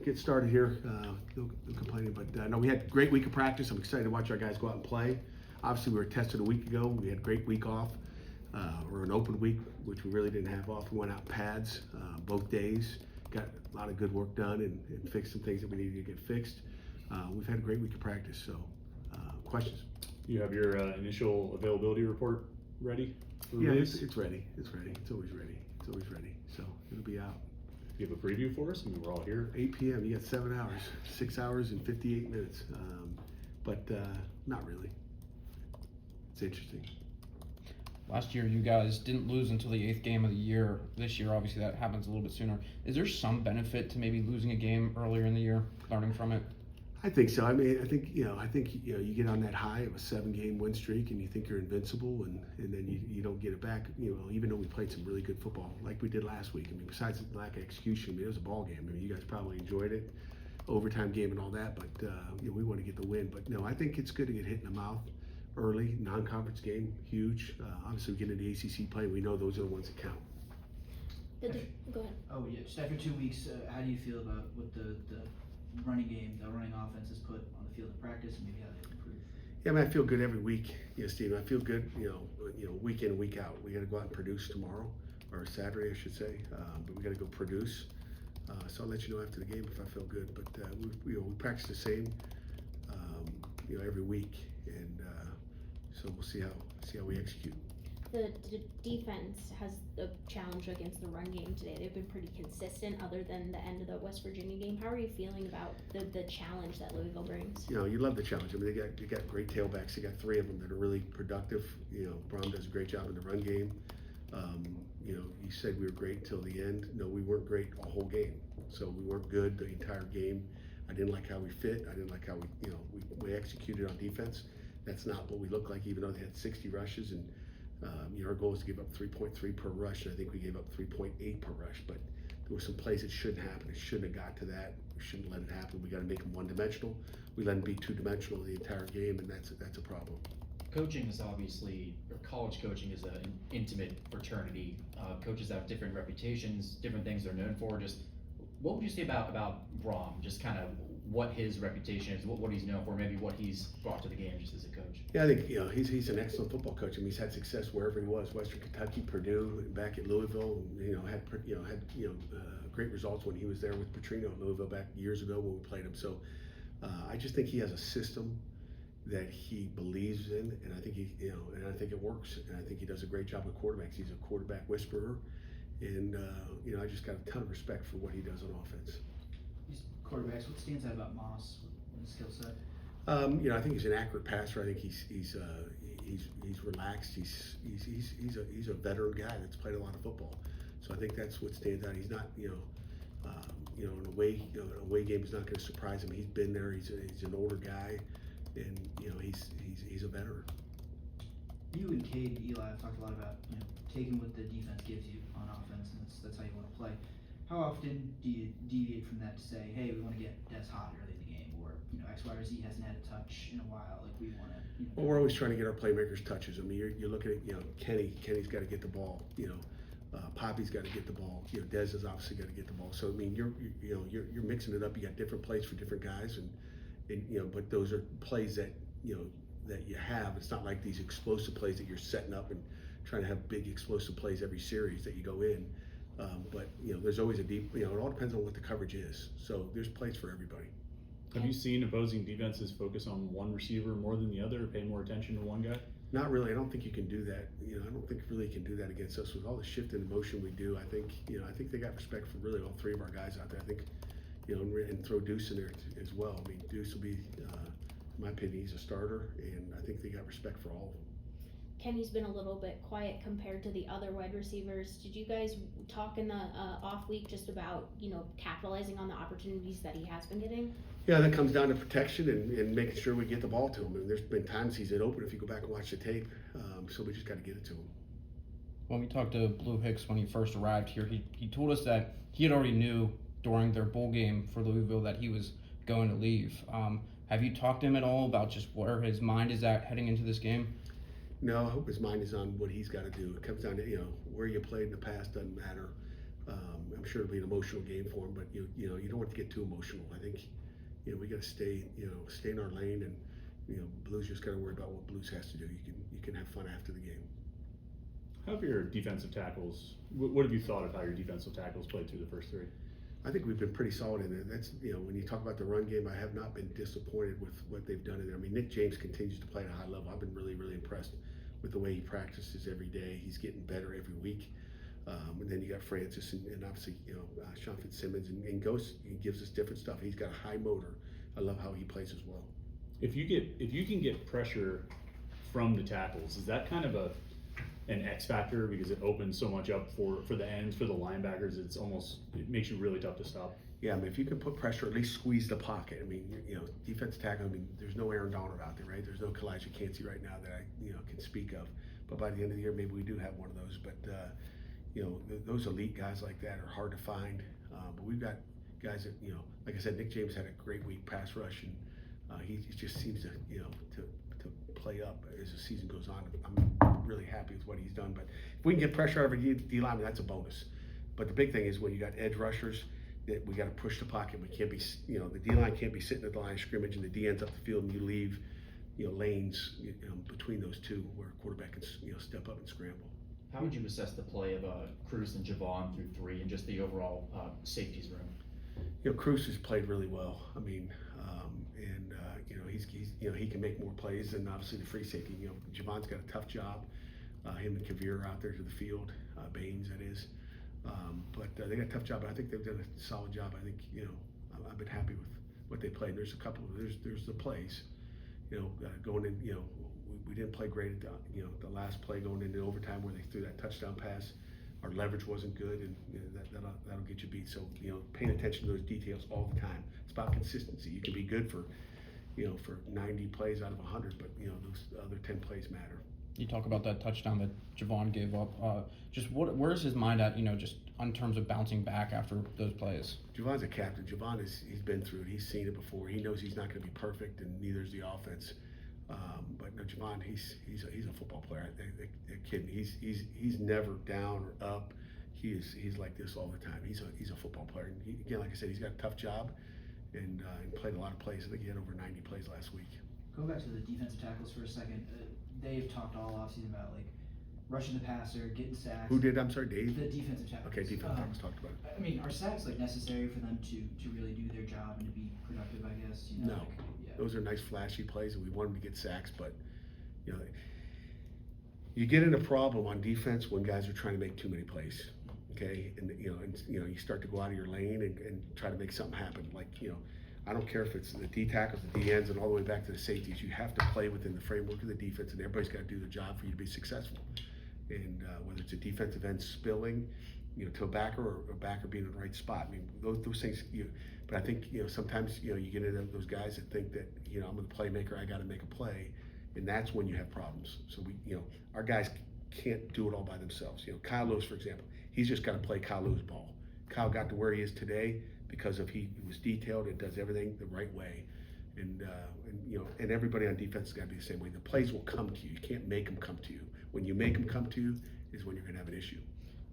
get started here. No complaining, but no, we had a great week of practice. I'm excited to watch our guys go out and play. Obviously, we were tested a week ago. We had a great week off, or an open week, which we really didn't have off. We went out pads both days, got a lot of good work done, and fixed some things that we needed to get fixed. We've had a great week of practice. So, questions? You have your initial availability report ready? Yeah, it's ready. It's ready. It's always ready. It's always ready. So it'll be out. You have a preview for us? I mean, we're all here. 8 p.m. You got 7 hours, 6 hours and 58 minutes. But not really. It's interesting. Last year, you guys didn't lose until the 8th game of the year. This year, obviously, that happens a little bit sooner. Is there some benefit to maybe losing a game earlier in the year, learning from it? I think so. I mean, I think you get on that high of a 7-game win streak, and you think you're invincible, and then you don't get it back. Even though we played some really good football like we did last week. I mean, besides the lack of execution, I mean, it was a ball game. I mean, you guys probably enjoyed it, overtime game and all that. But we want to get the win. But no, I think it's good to get hit in the mouth early. Non-conference game, huge. Obviously, we get into the ACC play. We know those are the ones that count. Go ahead. Oh yeah, just after 2 weeks, how do you feel about what the running game, the running offense is put on the field in practice, and maybe how they improve? Yeah, I mean, I feel good every week, Steve. I feel good, week in and week out. We got to go out and produce tomorrow, or Saturday, I should say. But we got to go produce. So I'll let you know after the game if I feel good. But we practice the same, every week, and so we'll see how we execute. The defense has a challenge against the run game today. They've been pretty consistent other than the end of the West Virginia game. How are you feeling about the challenge that Louisville brings? You love the challenge. I mean, they got great tailbacks. They got 3 of them that are really productive. Braun does a great job in the run game. You said we were great until the end. No, we weren't great a whole game. So we weren't good the entire game. I didn't like how we fit. I didn't like how we executed on defense. That's not what we look like, even though they had 60 rushes. And our goal is to give up 3.3 per rush, and I think we gave up 3.8 per rush. But there were some plays that shouldn't happen. It shouldn't have got to that. We shouldn't let it happen. We got to make them one-dimensional. We let them be two-dimensional the entire game, and that's a problem. Coaching is obviously, or college coaching is an intimate fraternity. Coaches have different reputations, different things they're known for. Just what would you say about Braun? Just kind of what his reputation is, what he's known for, maybe what he's brought to the game just as a coach. Yeah, I think he's an excellent football coach. I mean, he's had success wherever he was, Western Kentucky, Purdue, back at Louisville. Had great results when he was there with Petrino at Louisville back years ago when we played him. So I just think he has a system that he believes in, and I think and I think it works. And I think he does a great job with quarterbacks. He's a quarterback whisperer, and I just got a ton of respect for what he does on offense. These quarterbacks, what stands out about Moss in the skill set? I think he's an accurate passer. I think he's relaxed. He's a veteran guy that's played a lot of football. So I think that's what stands out. He's not an away game is not going to surprise him. He's been there. He's an older guy, and he's a veteran. You and Cade and Eli have talked a lot about taking what the defense gives you on offense, and that's how you want to play. How often do you deviate from that to say, hey, we want to get Des hot early in the game, or X, Y, or Z hasn't had a touch in a while, like we want to. Well, we're always trying to get our playmakers touches. I mean, you're looking at Kenny's got to get the ball. Poppy's got to get the ball. Des has obviously got to get the ball. So I mean, you're mixing it up. You got different plays for different guys, and but those are plays that that you have. It's not like these explosive plays that you're setting up and trying to have big explosive plays every series that you go in. But there's always a deep. It all depends on what the coverage is. So there's plays for everybody. Have you seen opposing defenses focus on one receiver more than the other, or pay more attention to one guy? Not really. I don't think you can do that. I don't think really you can do that against us with all the shift in motion we do. I think they got respect for really all 3 of our guys out there. I think and throw Deuce in there as well. I mean, Deuce will be, in my opinion, he's a starter, and I think they got respect for all of them. Kenny's been a little bit quiet compared to the other wide receivers. Did you guys talk in the off week just about capitalizing on the opportunities that he has been getting? Yeah, that comes down to protection and making sure we get the ball to him. And there's been times he's been open if you go back and watch the tape. So we just got to get it to him. When we talked to Blue Hicks when he first arrived here, he told us that he had already knew during their bowl game for Louisville that he was going to leave. Have you talked to him at all about just where his mind is at heading into this game? No, I hope his mind is on what he's got to do. It comes down to where you played in the past doesn't matter. I'm sure it'll be an emotional game for him, but you don't want to get too emotional. I think, we got to stay in our lane, and Blues just got to worry about what Blues has to do. You can have fun after the game. How have your defensive tackles? What have you thought of how your defensive tackles played through the first three? I think we've been pretty solid in there. That's when you talk about the run game, I have not been disappointed with what they've done in there. I mean, Nick James continues to play at a high level. I've been really, really impressed with the way he practices every day. He's getting better every week. And then you got Francis and obviously Sean Fitzsimmons and Ghost. He gives us different stuff. He's got a high motor. I love how he plays as well. If you can get pressure from the tackles, is that kind of an X factor because it opens so much up for the ends, for the linebackers? It makes you really tough to stop. Yeah, I mean, if you can put pressure, at least squeeze the pocket. I mean, defensive tackle. I mean, there's no Aaron Donald out there, right? There's no Kalijah Cansey right now that I can speak of. But by the end of the year, maybe we do have one of those. But those elite guys like that are hard to find. But we've got guys that like I said, Nick James had a great week pass rush, and he just seems to play up as the season goes on. I'm really happy with what he's done. But if we can get pressure out of our D lineman, that's a bonus. But the big thing is when you got edge rushers, that we got to push the pocket. We can't be, the D line can't be sitting at the line of scrimmage and the D ends up the field and you leave, lanes between those two where a quarterback can step up and scramble. How would you assess the play of Cruz and Javon through three and just the overall safeties room? Cruz has played really well. I mean, he can make more plays than obviously the free safety. Javon's got a tough job. Him and Kavir are out there to the field, Baines that is. But they got a tough job. But I think they've done a solid job. I think I've been happy with what they played. There's a couple. There's the plays. Going in. We didn't play great at the last play going into overtime where they threw that touchdown pass. Our leverage wasn't good, and that'll get you beat. So paying attention to those details all the time. It's about consistency. You can be good for 90 plays out of 100, but those other 10 plays matter. You talk about that touchdown that Javon gave up. Where's his mind at? Just in terms of bouncing back after those plays. Javon's a captain. Javon he's been through it. He's seen it before. He knows he's not going to be perfect, and neither is the offense. But no, Javon, he's a football player. That kid, he's never down or up. He's like this all the time. He's a football player. And again, like I said, he's got a tough job, and played a lot of plays. I think he had over 90 plays last week. Go back to the defensive tackles for a second. They've talked all offseason about rushing the passer, getting sacks. Who did? I'm sorry, Dave. The defensive tackles. Okay, defensive tackles talked about it. I mean, are sacks necessary for them to really do their job and to be productive? I guess. No. Yeah. Those are nice flashy plays, and we want them to get sacks, but you get in a problem on defense when guys are trying to make too many plays. Okay, and you start to go out of your lane and try to make something happen. I don't care if it's the D tackles, the D ends, and all the way back to the safeties. You have to play within the framework of the defense, and everybody's got to do their job for you to be successful. And whether it's a defensive end spilling, to a backer or a backer being in the right spot. I mean, those things. But I think sometimes you get into those guys that think that I'm a playmaker. I got to make a play, and that's when you have problems. So our guys can't do it all by themselves. Kyle Lewis, for example, he's just got to play Kyle Lewis ball. Kyle got to where he is today because of he was detailed and does everything the right way, and everybody on defense has got to be the same way. The plays will come to you. You can't make them come to you. When you make them come to you is when you're going to have an issue.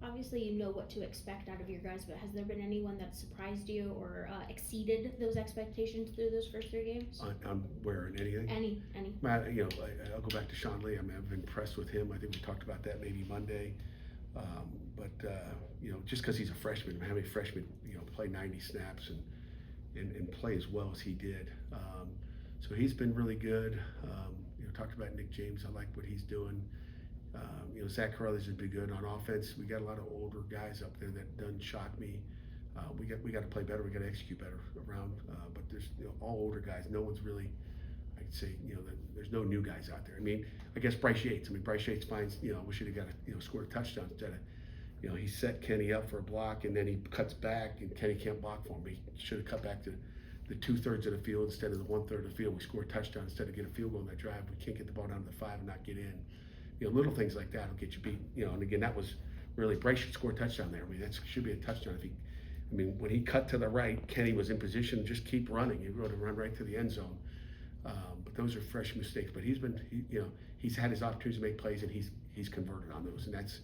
Obviously, you know what to expect out of your guys, but has there been anyone that surprised you or exceeded those expectations through those first three games? On where, in anything? Any. I'll go back to Sean Lee. I mean, I've been impressed with him. I think we talked about that maybe Monday. Just because he's a freshman, how many freshmen play 90 snaps and play as well as he did. So he's been really good. Talked about Nick James. I like what he's doing. Zach Carruthers has been good on offense. We got a lot of older guys up there that doesn't shock me. We got to play better. We got to execute better around. But there's all older guys. No one's really. I'd say there's no new guys out there. I mean, I guess Bryce Yates. Bryce Yates finds wish he'd have got scored a touchdown instead of he set Kenny up for a block and then he cuts back and Kenny can't block for him. He should have cut back to the 2/3 of the field instead of the 1/3 of the field. We score a touchdown instead of get a field goal on that drive. We can't get the ball down to the 5 and not get in. Little things like that will get you beat. And again, that was really Bryce should score a touchdown there. I mean, that should be a touchdown. When he cut to the right, Kenny was in position. Just keep running. He would have run right to the end zone. But those are fresh mistakes. But he's had his opportunities to make plays, and he's converted on those. And that's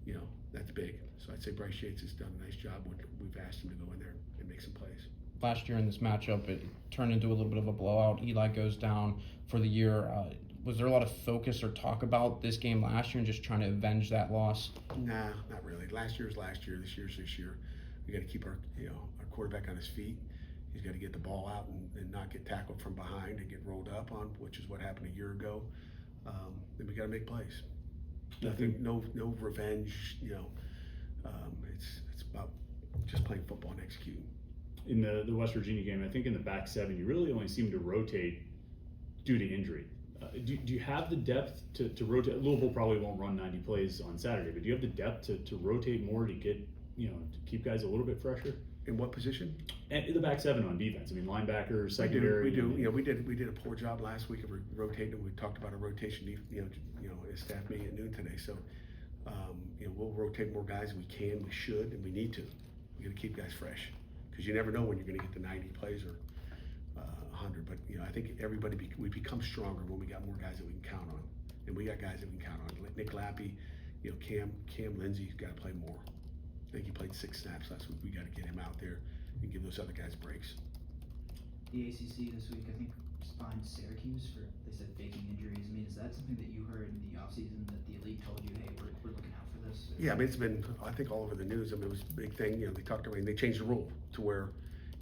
you know, that's big. So I'd say Bryce Yates has done a nice job when we've asked him to go in there and make some plays. Last year in this matchup, it turned into a little bit of a blowout. Eli goes down for the year. Was there a lot of focus or talk about this game last year and just trying to avenge that loss? Nah, not really. Last year's last year. This year's this year. We got to keep our quarterback on his feet. He's got to get the ball out and not get tackled from behind and get rolled up on, which is what happened a year ago. Then we got to make plays. Nothing, no revenge. It's about just playing football and executing. In the West Virginia game, I think in the back seven, you really only seem to rotate due to injury. Do you have the depth to rotate? Louisville probably won't run 90 plays on Saturday, but do you have the depth to rotate more to get, to keep guys a little bit fresher? In what position? And the back seven on defense. I mean, linebackers, secondary. We do. We did a poor job last week of rotating. We talked about a rotation, at staff meeting at noon today. So, we'll rotate more guys. We can, we should, and we need to. We got to keep guys fresh because you never know when you're going to get the 90 plays or 100. But I think we become stronger when we got more guys that we can count on, and we got guys that we can count on. Like Nick Lappy, Cam Lindsey's got to play more. I think he played 6 snaps last week. We got to get him out there and give those other guys breaks. The ACC this week, I think, fined Syracuse for, they said, faking injuries. I mean, is that something that you heard in the offseason that the league told you, hey, we're looking out for this? Or? Yeah, I mean, it's been, I think, all over the news. I mean, it was a big thing. They talked about, they changed the rule to where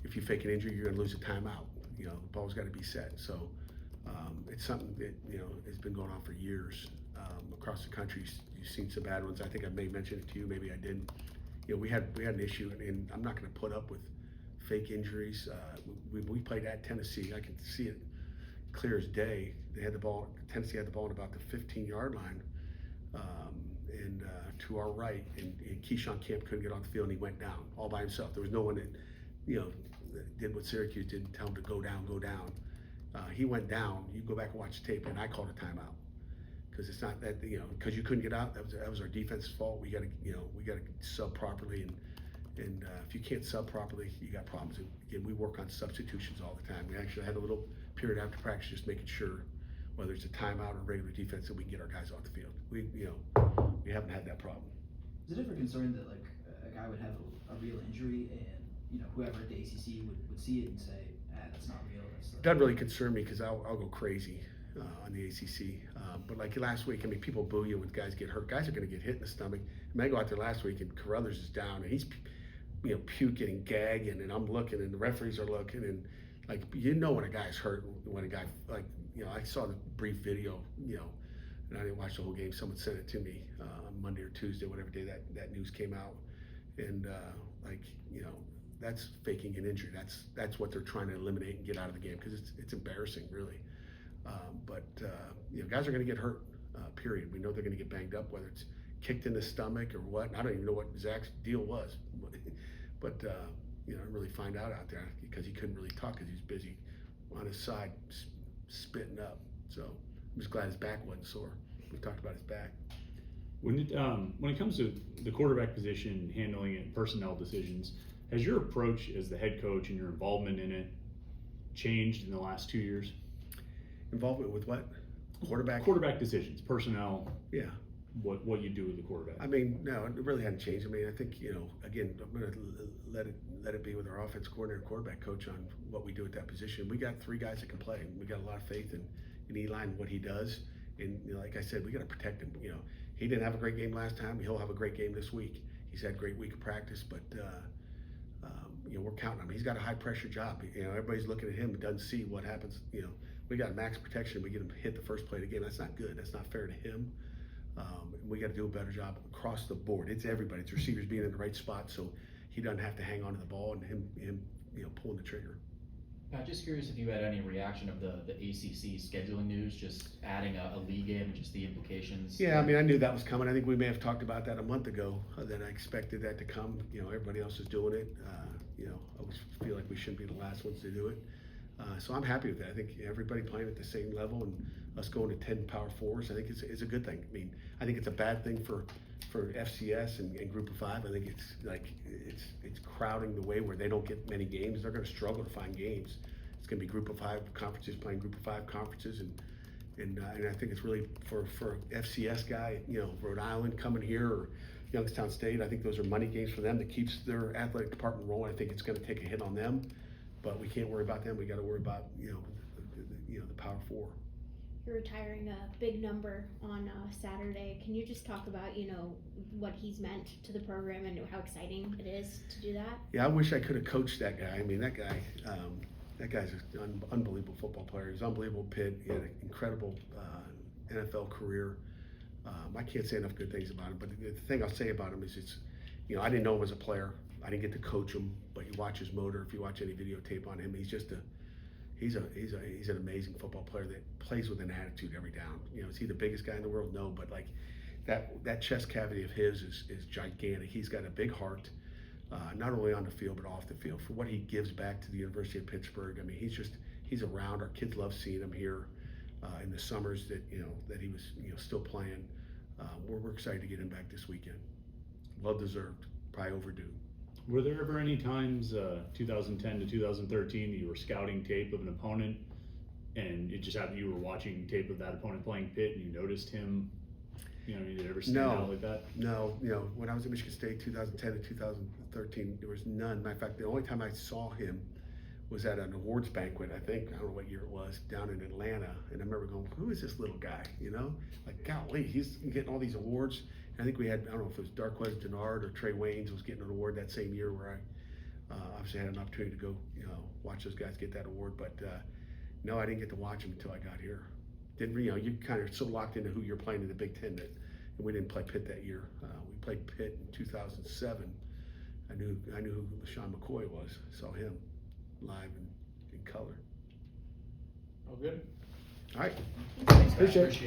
if you fake an injury, you're going to lose a timeout. The ball's got to be set. So it's something that, has been going on for years across the country. You've seen some bad ones. I think I may mention it to you. Maybe I didn't. We had an issue, and I'm not going to put up with fake injuries. We played at Tennessee. I can see it clear as day. They had the ball. Tennessee had the ball at about the 15-yard line, and to our right, and Keyshawn Camp couldn't get on the field, and he went down all by himself. There was no one that, that did what Syracuse did and tell him to go down. He went down. You go back and watch the tape, and I called a timeout. Because it's not that because you couldn't get out. That was our defense's fault. We got to sub properly, and if you can't sub properly, you got problems. Again, we work on substitutions all the time. We actually had a little period after practice just making sure whether it's a timeout or regular defense that we can get our guys off the field. We haven't had that problem. Is it ever concerned that like a guy would have a real injury and whoever at the ACC would see it and say, that's not real? Doesn't really concern me because I'll go crazy. On the ACC, but like last week, people boo you when guys get hurt. Guys are going to get hit in the stomach. I go out there last week and Carruthers is down and he's, puking and gagging, and I'm looking and the referees are looking and when a guy's hurt when a guy I saw the brief video, and I didn't watch the whole game. Someone sent it to me on Monday or Tuesday, whatever day that news came out, and that's faking an injury. That's what they're trying to eliminate and get out of the game because it's embarrassing, really. Guys are going to get hurt, period. We know they're going to get banged up, whether it's kicked in the stomach or what. I don't even know what Zach's deal was, but I really find out there because he couldn't really talk because he was busy on his side spitting up. So I'm just glad his back wasn't sore. We talked about his back. When it comes to the quarterback position, handling it, personnel decisions, has your approach as the head coach and your involvement in it changed in the last 2 years? Involvement with what? Quarterback decisions, personnel. Yeah. What you do with the quarterback? I mean, no, it really hadn't changed. I mean, I think again, I'm going to let it be with our offense coordinator, quarterback coach on what we do at that position. We got 3 guys that can play. We got a lot of faith in Eli and what he does. And like I said, we got to protect him. He didn't have a great game last time. He'll have a great game this week. He's had a great week of practice, but we're counting on him. He's got a high pressure job. Everybody's looking at him and doesn't see what happens. We got max protection. We get him hit the first play of the game. That's not good. That's not fair to him. We got to do a better job across the board. It's everybody. It's receivers being in the right spot so he doesn't have to hang on to the ball and him pulling the trigger. Pat, just curious if you had any reaction of the ACC scheduling news, just adding a league game and just the implications. Yeah, I mean, I knew that was coming. I think we may have talked about that a month ago, that I expected that to come. Everybody else is doing it. I always feel like we shouldn't be the last ones to do it. So I'm happy with that. I think everybody playing at the same level and us going to 10 Power Fours, I think it's a good thing. I mean, I think it's a bad thing for FCS and Group of 5. I think it's crowding the way where they don't get many games. They're going to struggle to find games. It's going to be Group of 5 conferences playing Group of 5 conferences, and I think it's really for FCS guy, Rhode Island coming here or Youngstown State. I think those are money games for them that keeps their athletic department rolling. I think it's going to take a hit on them, but we can't worry about them. We got to worry about the Power Four. You're retiring a big number on Saturday. Can you just talk about, what he's meant to the program and how exciting it is to do that? Yeah, I wish I could have coached that guy. I mean, that guy's an unbelievable football player. He's unbelievable at Pitt. He had an incredible NFL career. I can't say enough good things about him, but the thing I'll say about him is I didn't know him as a player. I didn't get to coach him, but you watch his motor. If you watch any videotape on him, he's an amazing football player that plays with an attitude every down. Is he the biggest guy in the world? No, but like that chest cavity of his is gigantic. He's got a big heart, not only on the field but off the field. For what he gives back to the University of Pittsburgh, I mean, he's around. Our kids love seeing him here in the summers that he was still playing. We're excited to get him back this weekend. Well deserved, probably overdue. Were there ever any times, 2010 to 2013, that you were scouting tape of an opponent and it just happened you were watching tape of that opponent playing Pitt and you noticed him? Did it ever stand out like that? No, when I was at Michigan State 2010 to 2013, there was none. Matter of fact, the only time I saw him was at an awards banquet, I don't know what year it was, down in Atlanta. And I remember going, who is this little guy, Like, golly, he's getting all these awards. I think we had, I don't know if it was Darquez Denard or Trey Waynes was getting an award that same year where I obviously had an opportunity to go, watch those guys get that award. But no, I didn't get to watch him until I got here. You kind of so locked into who you're playing in the Big Ten that we didn't play Pitt that year. We played Pitt in 2007. I knew who LaShawn McCoy was. Saw him live in color. Oh, good. All right. Thank you. Appreciate it.